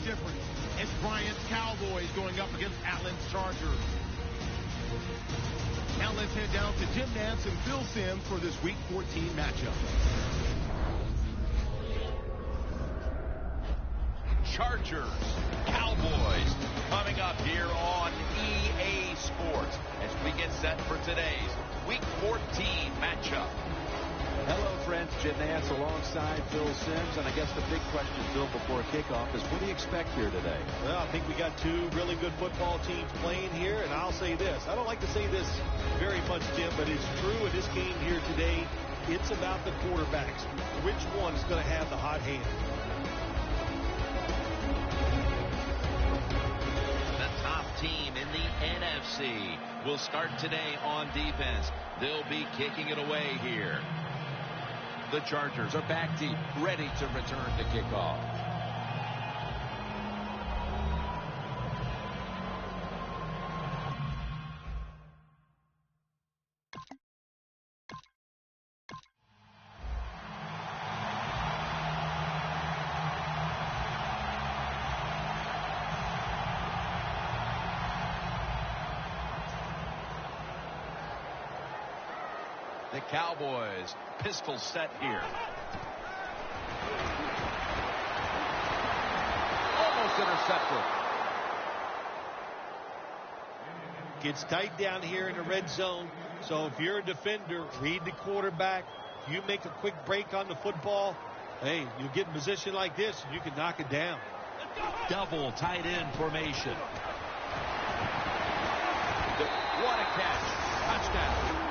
difference. It's Bryant's Cowboys going up against Allen's Chargers. Now let's head down to Jim Nantz and Phil Simms for this Week 14 matchup. Chargers, Cowboys, coming up here on EA Sports as we get set for today's Week 14 matchup. Hello, friends. Jim Nantz alongside Phil Simms. And I guess the big question, Phil, before kickoff is what do you expect here today? Well, I think we got two really good football teams playing here. And I'll say this. I don't like to say this very much, Jim, but it's true in this game here today. It's about the quarterbacks. Which one is going to have the hot hand? The top team in the NFC will start today on defense. They'll be kicking it away here. The Chargers are back deep, ready to return to kickoff. The Cowboys, pistol set here. Almost intercepted. Gets tight down here in the red zone. So if you're a defender, read the quarterback. You make a quick break on the football. Hey, you get in position like this, you can knock it down. Double tight end formation. What a catch. Touchdown.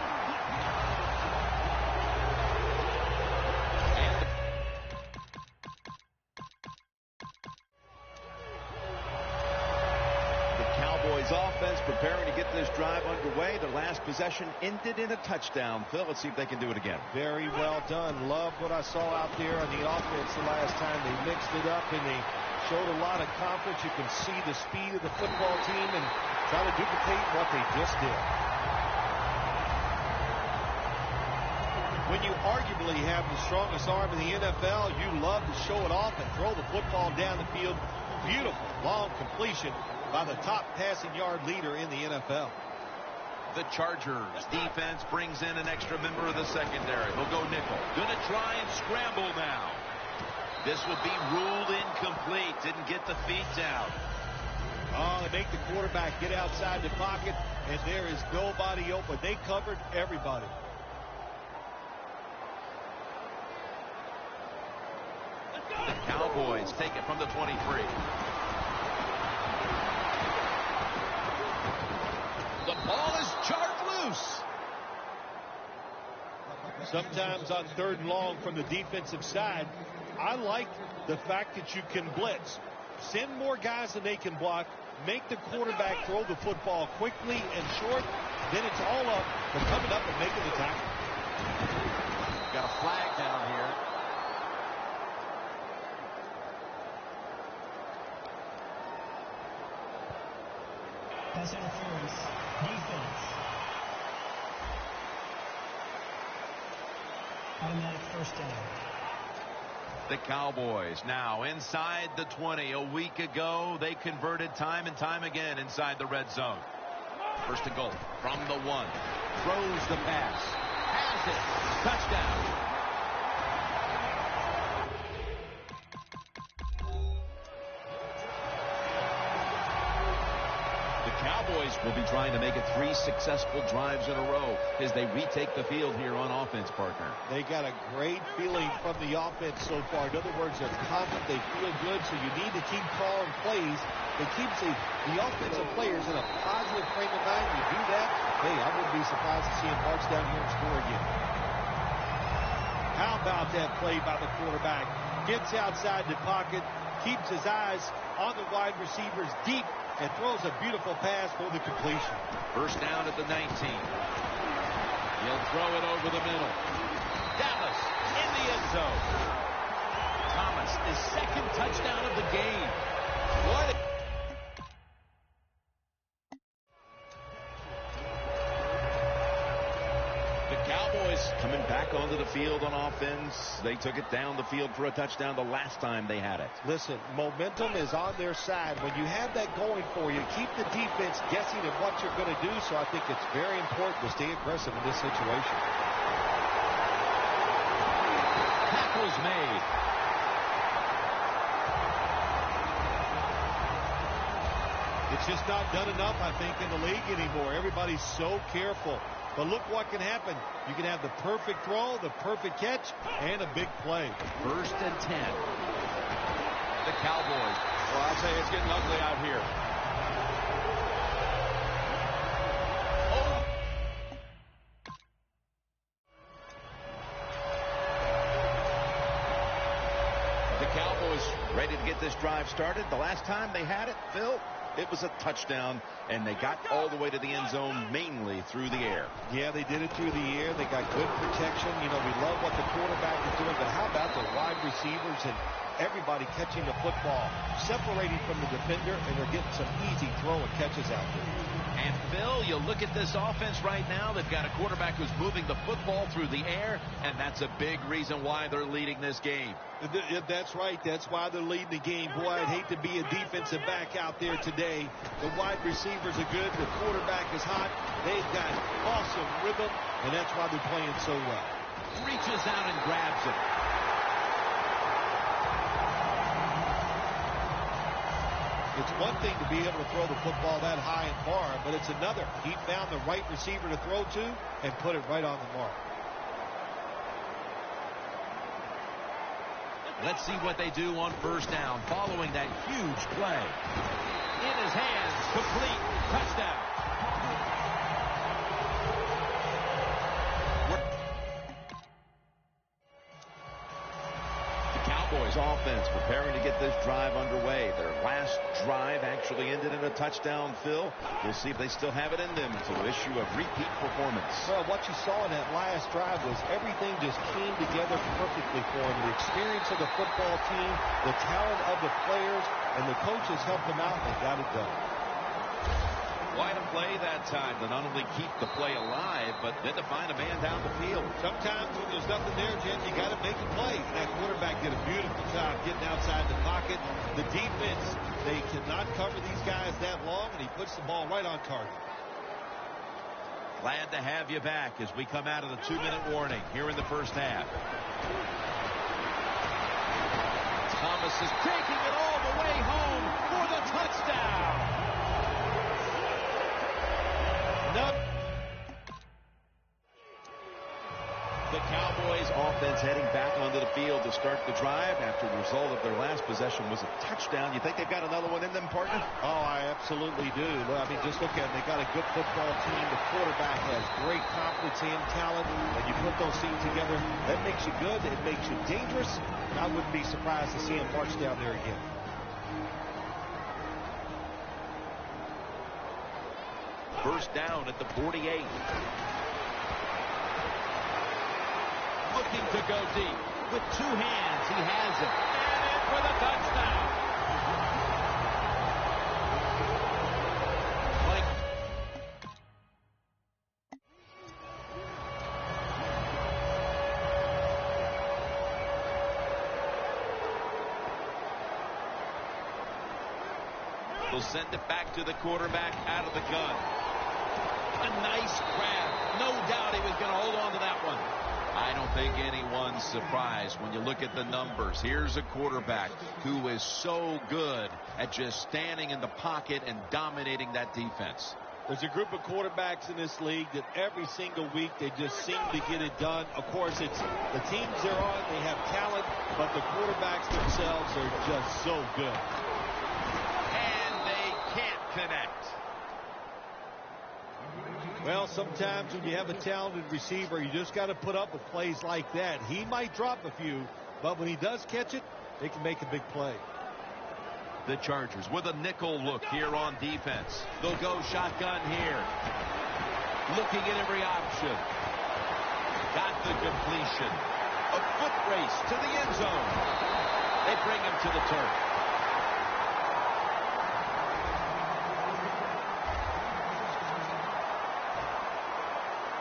Offense preparing to get this drive underway. The last possession ended in a touchdown. Phil, let's see if they can do it again. Very well done. Love what I saw out there on the offense the last time. They mixed it up and they showed a lot of confidence. You can see the speed of the football team and try to duplicate what they just did. When you arguably have the strongest arm in the NFL, you love to show it off and throw the football down the field. Beautiful long completion by the top passing yard leader in the NFL. The Chargers defense brings in an extra member of the secondary. They'll go nickel. Gonna try and scramble now. This would be ruled incomplete. Didn't get the feet down. Oh, they make the quarterback get outside the pocket, and there is nobody open. They covered everybody. The Cowboys take it from the 23. The ball is jarred loose. Sometimes on third and long from the defensive side, I like the fact that you can blitz. Send more guys than they can block. Make the quarterback throw the football quickly and short. Then it's all up for coming up and making the tackle. Got a flag down here. Pass interference. Defense. Automatic first down. The Cowboys now inside the 20. A week ago, they converted time and time again inside the red zone. First and goal from the 1. Throws the pass. Has it. Touchdown. Cowboys will be trying to make it 3 successful drives in a row as they retake the field here on offense, partner. They got a great feeling from the offense so far. In other words, they're confident, they feel good, so you need to keep calling plays that keeps the offensive players in a positive frame of mind. You do that, hey, I wouldn't be surprised to see him march down here and score again. How about that play by the quarterback? Gets outside the pocket, keeps his eyes on the wide receivers deep, and throws a beautiful pass for the completion. First down at the 19. He'll throw it over the middle. Dallas in the end zone. Thomas, his second touchdown of the game. What? The Cowboys coming back back onto the field on offense. They took it down the field for a touchdown the last time they had it. Listen, momentum is on their side. When you have that going for you, keep the defense guessing at what you're going to do. So I think it's very important to stay aggressive in this situation. Tackles made. It's just not done enough, I think, in the league anymore. Everybody's so careful. But look what can happen. You can have the perfect throw, the perfect catch, and a big play. 1st and 10. The Cowboys. Well, I'll tell you, it's getting ugly out here. The Cowboys ready to get this drive started. The last time they had it, Phil, it was a touchdown, and they got all the way to the end zone mainly through the air. Yeah, they did it through the air. They got good protection. You know, we love what the quarterback is doing, but how about the wide receivers and everybody catching the football, separating from the defender, and they're getting some easy throw and catches out there. And, Phil, you look at this offense right now. They've got a quarterback who's moving the football through the air, and that's a big reason why they're leading this game. That's right. That's why they're leading the game. Boy, I'd hate to be a defensive back out there today. The wide receivers are good. The quarterback is hot. They've got awesome rhythm, and that's why they're playing so well. Reaches out and grabs it. It's one thing to be able to throw the football that high and far, but it's another. He found the right receiver to throw to and put it right on the mark. Let's see what they do on 1st down following that huge play. In his hands, complete, touchdown. The Cowboys offense preparing to get this drive underway. Their last drive actually ended in a touchdown, Phil. We'll see if they still have it in them to issue a repeat performance. Well, what you saw in that last drive was everything just came together perfectly for them. The experience of the football team, the talent of the players, and the coaches helped them out and got it done. Quite a play that time to not only keep the play alive, but then to find a man down the field. Sometimes when there's nothing there, Jen, you got to make a play. And that quarterback did a beautiful job getting outside the pocket. The defense, they cannot cover these guys that long, and he puts the ball right on target. Glad to have you back as we come out of the 2-minute warning here in the 1st half. Thomas is taking it all the way home for the touchdown. The Cowboys offense heading back onto the field to start the drive after the result of their last possession was a touchdown. You think they've got another one in them, partner? Oh, I absolutely do. I mean, just look at it. They got a good football team. The quarterback has great confidence and talent. When you put those teams together, that makes you good. It makes you dangerous. And I wouldn't be surprised to see him march down there again. First down at the 48. Looking to go deep. With 2 hands, he has it. And in for the touchdown. They'll send it back to the quarterback out of the gun. A nice grab. No doubt he was going to hold on to that one. I don't think anyone's surprised when you look at the numbers. Here's a quarterback who is so good at just standing in the pocket and dominating that defense. There's a group of quarterbacks in this league that every single week they just seem to get it done. Of course, it's the teams they're on, they have talent, but the quarterbacks themselves are just so good. And they can't connect. Well, sometimes when you have a talented receiver, you just got to put up with plays like that. He might drop a few, but when he does catch it, they can make a big play. The Chargers with a nickel look here on defense. They'll go shotgun here. Looking at every option. Got the completion. A foot race to the end zone. They bring him to the turf.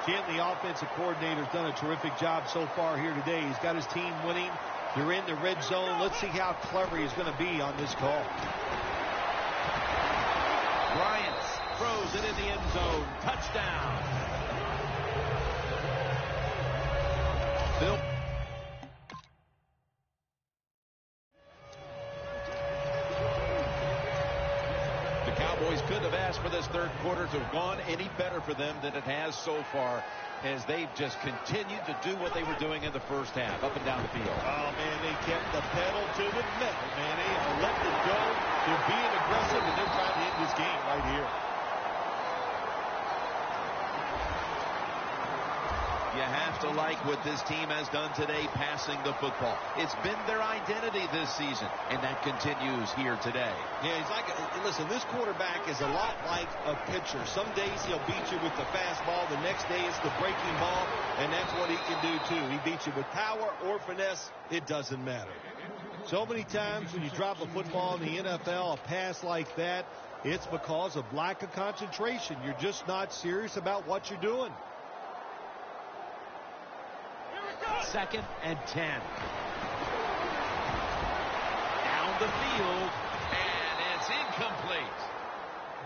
Jim, the offensive coordinator, has done a terrific job so far here today. He's got his team winning. They're in the red zone. Let's see how clever he's going to be on this call. Bryant throws it in the end zone. Touchdown. Bill. The Cowboys couldn't have asked for this third quarter to have gone any better for them than it has so far, as they've just continued to do what they were doing in the first half, up and down the field. Oh, man, they kept the pedal to the metal, man. They are letting it go. They're being aggressive, and they're trying to end this game right here. You have to like what this team has done today passing the football. It's been their identity this season, and that continues here today. Yeah, he's like, listen, this quarterback is a lot like a pitcher. Some days he'll beat you with the fastball. The next day it's the breaking ball, and that's what he can do, too. He beats you with power or finesse. It doesn't matter. So many times when you drop a football in the NFL, a pass like that, it's because of lack of concentration. You're just not serious about what you're doing. 2nd and 10. Down the field, and it's incomplete.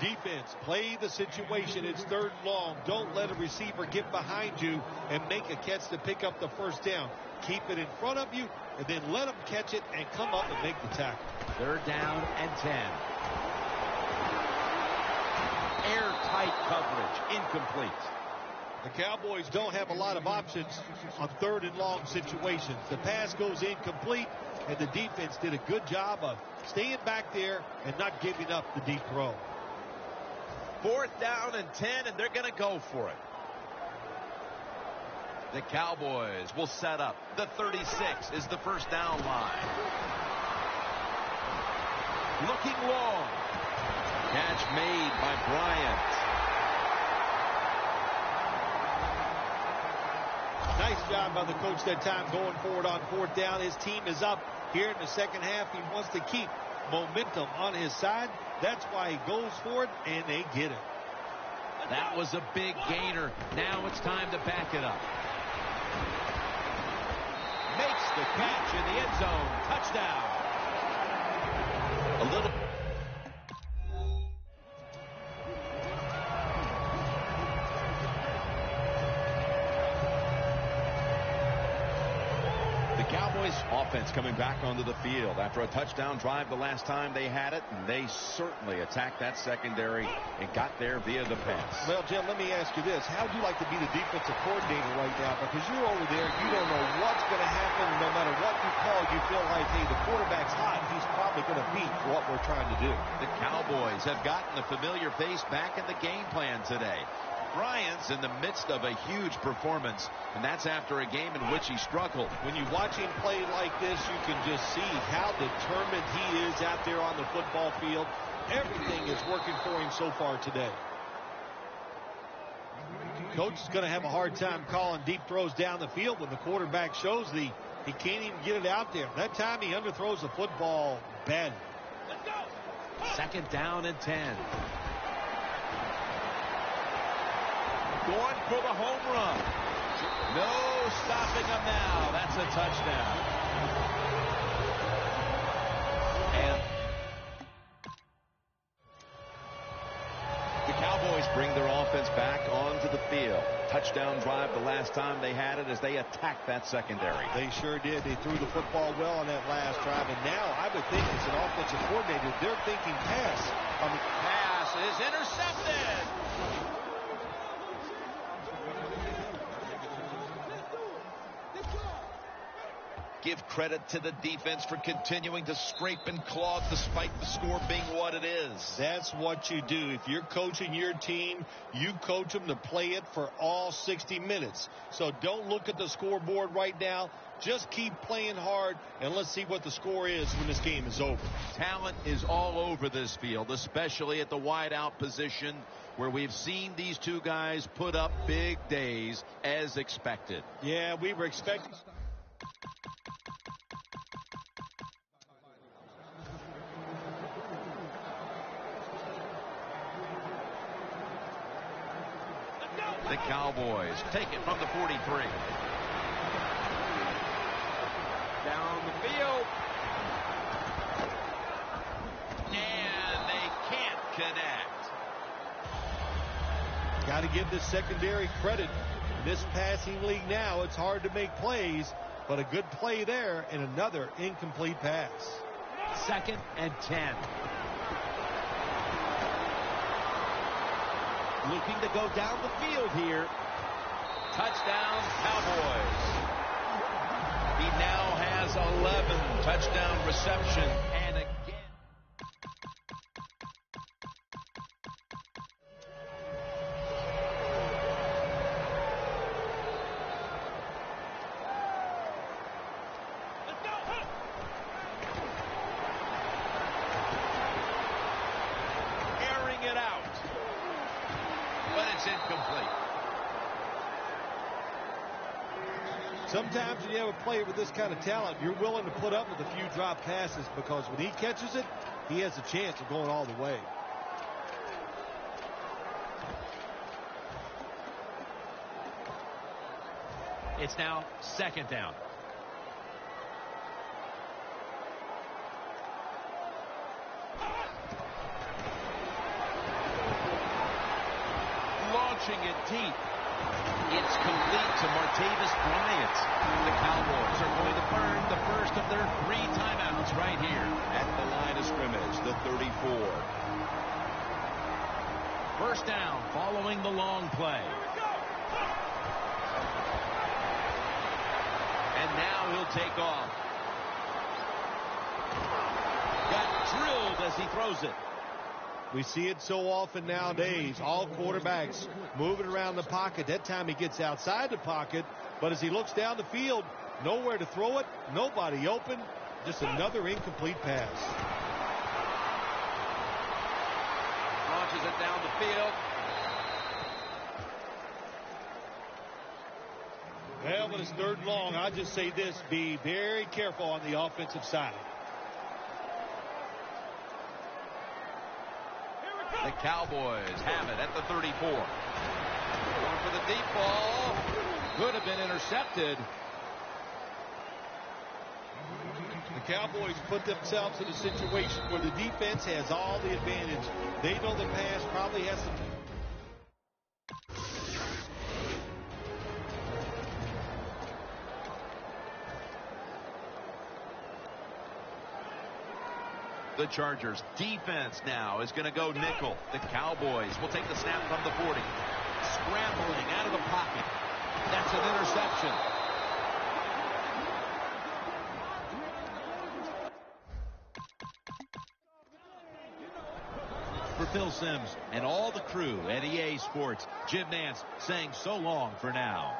Defense, play the situation. It's 3rd and long. Don't let a receiver get behind you and make a catch to pick up the first down. Keep it in front of you, and then let them catch it and come up and make the tackle. 3rd down and 10. Airtight coverage, incomplete. The Cowboys don't have a lot of options on 3rd and long situations. The pass goes incomplete, and the defense did a good job of staying back there and not giving up the deep throw. 4th down and 10, and they're going to go for it. The Cowboys will set up. The 36 is the first down line. Looking long. Catch made by Bryant. Nice job by the coach that time going forward on 4th down. His team is up here in the second half. He wants to keep momentum on his side. That's why he goes for it, and they get it. That was a big gainer. Now it's time to back it up. Makes the catch in the end zone. Touchdown. A little. Cowboys offense coming back onto the field after a touchdown drive the last time they had it, and they certainly attacked that secondary and got there via the pass. Well, Jim, let me ask you this. How would you like to be the defensive coordinator right now? Because you're over there, you don't know what's going to happen. No matter what you call, you feel like, hey, the quarterback's hot. He's probably going to beat what we're trying to do. The Cowboys have gotten a familiar face back in the game plan today. Bryant's in the midst of a huge performance, and that's after a game in which he struggled. When you watch him play like this, you can just see how determined he is out there on the football field. Everything is working for him so far today. Coach is going to have a hard time calling deep throws down the field when the quarterback shows he can't even get it out there. That time he underthrows the football bad. 2nd down and 10. Going for the home run. No stopping him now. That's a touchdown. And the Cowboys bring their offense back onto the field. Touchdown drive the last time they had it as they attacked that secondary. They sure did. They threw the football well on that last drive, and now I would think as an offensive coordinator, they're thinking pass. Pass is intercepted. Give credit to the defense for continuing to scrape and claw despite the score being what it is. That's what you do. If you're coaching your team, you coach them to play it for all 60 minutes. So don't look at the scoreboard right now. Just keep playing hard, and let's see what the score is when this game is over. Talent is all over this field, especially at the wideout position, where we've seen these two guys put up big days as expected. Yeah, we were expecting. The Cowboys take it from the 43. Down the field. And they can't connect. Got to give this secondary credit. In this passing league now, it's hard to make plays, but a good play there and another incomplete pass. 2nd and 10. Looking to go down the field here. Touchdown, Cowboys. He now has 11 touchdown reception. And again. Airing it out. But it's incomplete. Sometimes when you have a player with this kind of talent, you're willing to put up with a few drop passes because when he catches it, he has a chance of going all the way. It's now 2nd down. Launching it deep. It's complete to Martavis Bryant. The Cowboys are going to burn the first of their 3 timeouts right here At the line of scrimmage, the 34. First down following the long play. And now he'll take off. Got drilled as he throws it. We see it so often nowadays. All quarterbacks moving around the pocket. That time he gets outside the pocket, but as he looks down the field, nowhere to throw it, nobody open, just another incomplete pass. Launches it down the field. Well, when it's 3rd and long, I'll just say this, be very careful on the offensive side. The Cowboys have it at the 34. Going for the deep ball. Could have been intercepted. The Cowboys put themselves in a situation where the defense has all the advantage. They know the pass probably has some. The Chargers defense now is going to go nickel. The Cowboys will take the snap from the 40. Scrambling out of the pocket. That's an interception. For Phil Simms and all the crew at EA Sports, Jim Nantz saying so long for now.